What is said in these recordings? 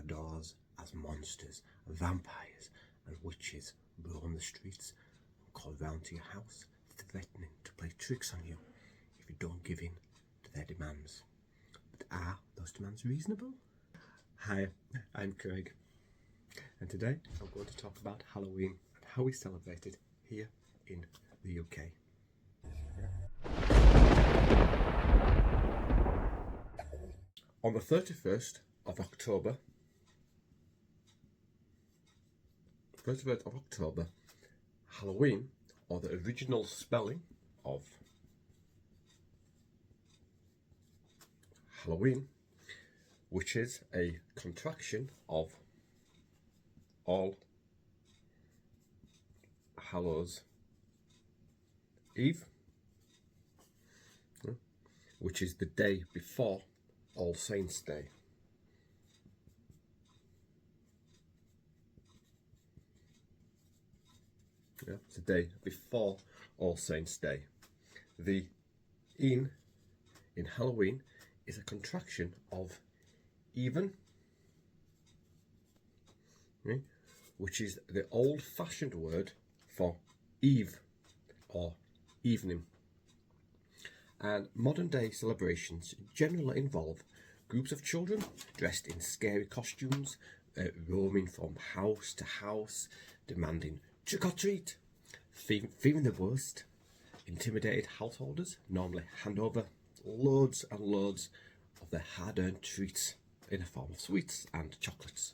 your doors as monsters, vampires and witches roam the streets and call round to your house, threatening to play tricks on you if you don't give in to their demands. But are those demands reasonable? Hi, I'm Craig, and today I'm going to talk about Halloween and how we celebrate it here in the UK. On the 31st of October, Halloween, or the original spelling of Halloween, which is a contraction of All Hallows Eve, which is the day before All Saints' Day. Yeah, it's the day before All Saints' Day. The in Halloween is a contraction of even, right, which is the old-fashioned word for eve or evening. And modern-day celebrations generally involve groups of children dressed in scary costumes, roaming from house to house, demanding trick or treat, fearing the worst. Intimidated householders normally hand over loads and loads of their hard-earned treats in the form of sweets and chocolates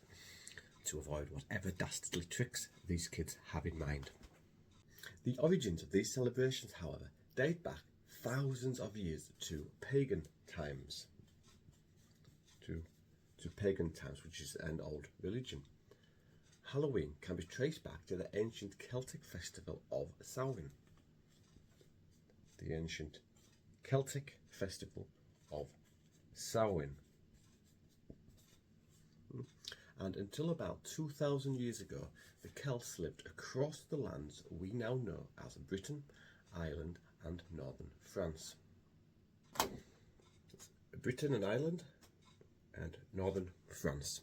to avoid whatever dastardly tricks these kids have in mind. The origins of these celebrations, however, date back thousands of years to pagan times, which is an old religion. Halloween can be traced back to the ancient Celtic festival of Samhain. The ancient Celtic festival of Samhain. And until about 2,000 years ago, the Celts lived across the lands we now know as Britain, Ireland and northern France. Britain and Ireland and northern France.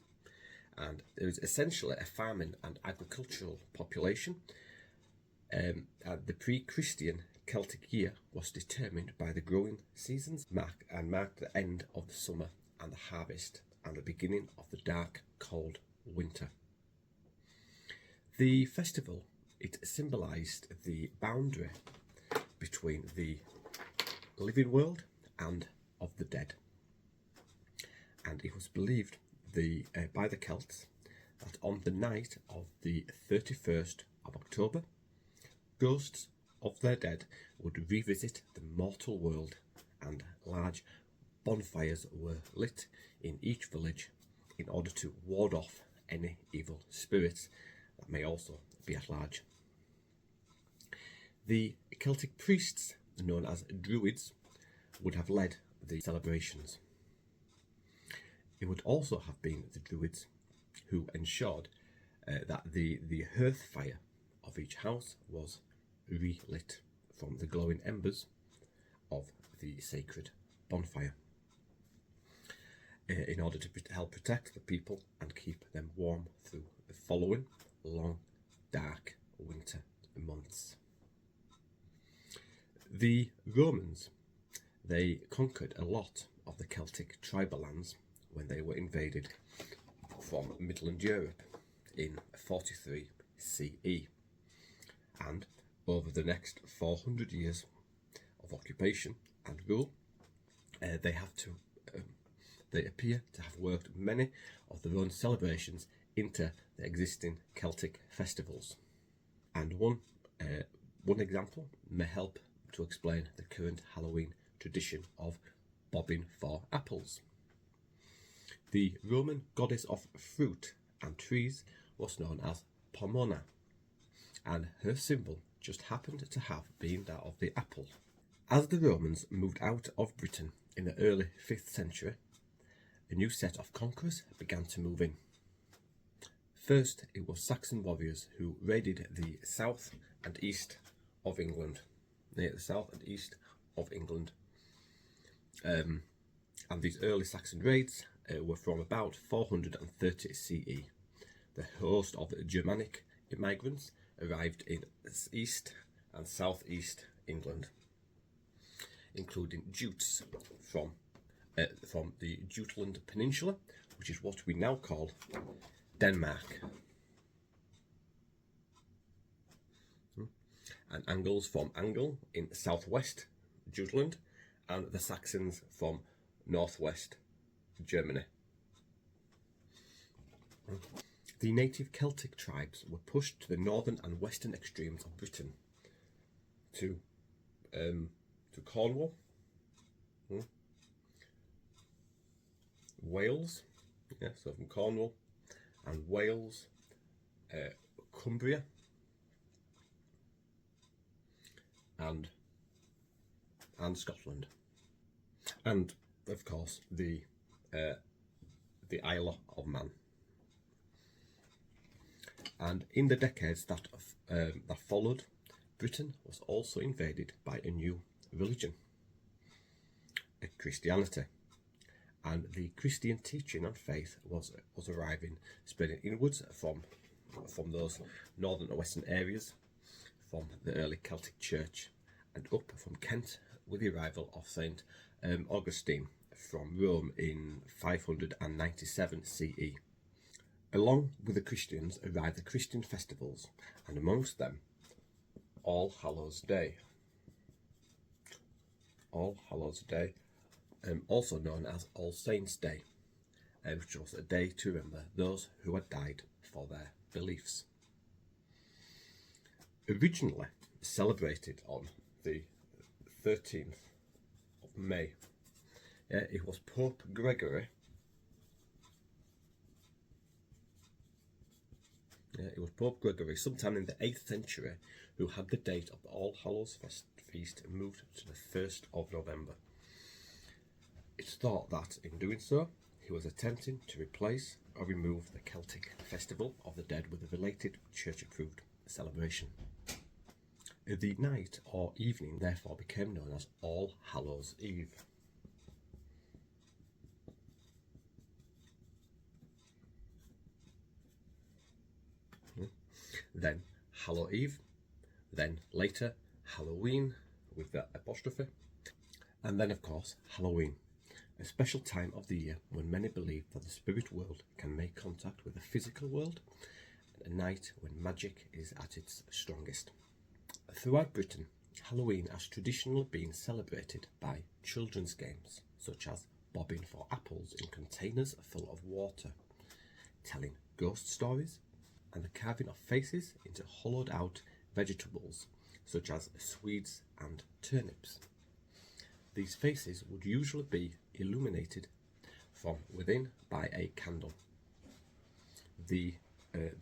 And there is essentially a farming and agricultural population. The pre-Christian Celtic year was determined by the growing seasons and marked the end of the summer and the harvest and the beginning of the dark, cold winter. The festival, it symbolised the boundary between the living world and of the dead. And it was believed by the Celts that on the night of the 31st of October, ghosts of their dead would revisit the mortal world, and large bonfires were lit in each village in order to ward off any evil spirits that may also be at large. The Celtic priests, known as druids, would have led the celebrations. It would also have been the druids who ensured that the hearth fire of each house was relit from the glowing embers of the sacred bonfire, in order to help protect the people and keep them warm through the following long, dark winter months. The Romans, they conquered a lot of the Celtic tribal lands when they were invaded from Midland Europe in 43 CE. And over the next 400 years of occupation and rule, they appear to have worked many of their own celebrations into the existing Celtic festivals. And one example may help to explain the current Halloween tradition of bobbing for apples. The Roman goddess of fruit and trees was known as Pomona, and her symbol just happened to have been that of the apple. As the Romans moved out of Britain in the early 5th century, a new set of conquerors began to move in. First, it was Saxon warriors who raided the south and east of England. And these early Saxon raids were from about 430 CE. The host of Germanic immigrants arrived in East and Southeast England, including Jutes from the Jutland Peninsula, which is what we now call Denmark, and Angles from Angle in southwest Jutland, and the Saxons from northwest Germany. The native Celtic tribes were pushed to the northern and western extremes of Britain, to Cornwall, Wales, so from Cornwall and Wales, Cumbria, and Scotland, and of course the Isle of Man. And in the decades that followed, Britain was also invaded by a new religion, Christianity, and the Christian teaching and faith was arriving, spreading inwards from those northern and western areas, from the early Celtic Church, and up from Kent with the arrival of Saint Augustine from Rome in 597 CE. Along with the Christians arrived the Christian festivals, and amongst them All Hallows Day. All Hallows Day, also known as All Saints' Day, which was a day to remember those who had died for their beliefs. Originally celebrated on the 13th of May, it was Pope Gregory. It was Pope Gregory, sometime in the 8th century, who had the date of the All Hallows feast moved to the 1st of November. It's thought that in doing so, he was attempting to replace or remove the Celtic Festival of the Dead with a related church-approved celebration. The night or evening therefore became known as All Hallows Eve. Then Hallow Eve, then later Halloween with the apostrophe, and then of course Halloween, a special time of the year when many believe that the spirit world can make contact with the physical world, a night when magic is at its strongest. Throughout Britain, Halloween has traditionally been celebrated by children's games such as bobbing for apples in containers full of water, telling ghost stories, and the carving of faces into hollowed out vegetables such as swedes and turnips. These faces would usually be illuminated from within by a candle. The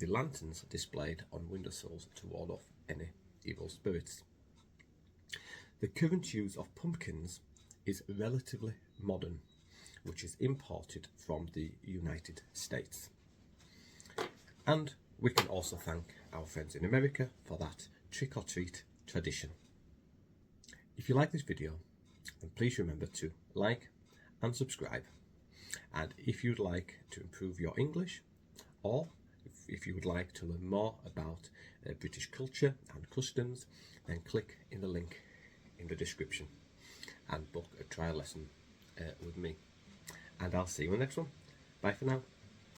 lanterns displayed on windowsills to ward off any evil spirits. The current use of pumpkins is relatively modern, which is imported from the United States. And we can also thank our friends in America for that trick-or-treat tradition. If you like this video, then please remember to like and subscribe. And if you'd like to improve your English, or if you would like to learn more about British culture and customs, then click in the link in the description and book a trial lesson with me. And I'll see you in the next one. Bye for now.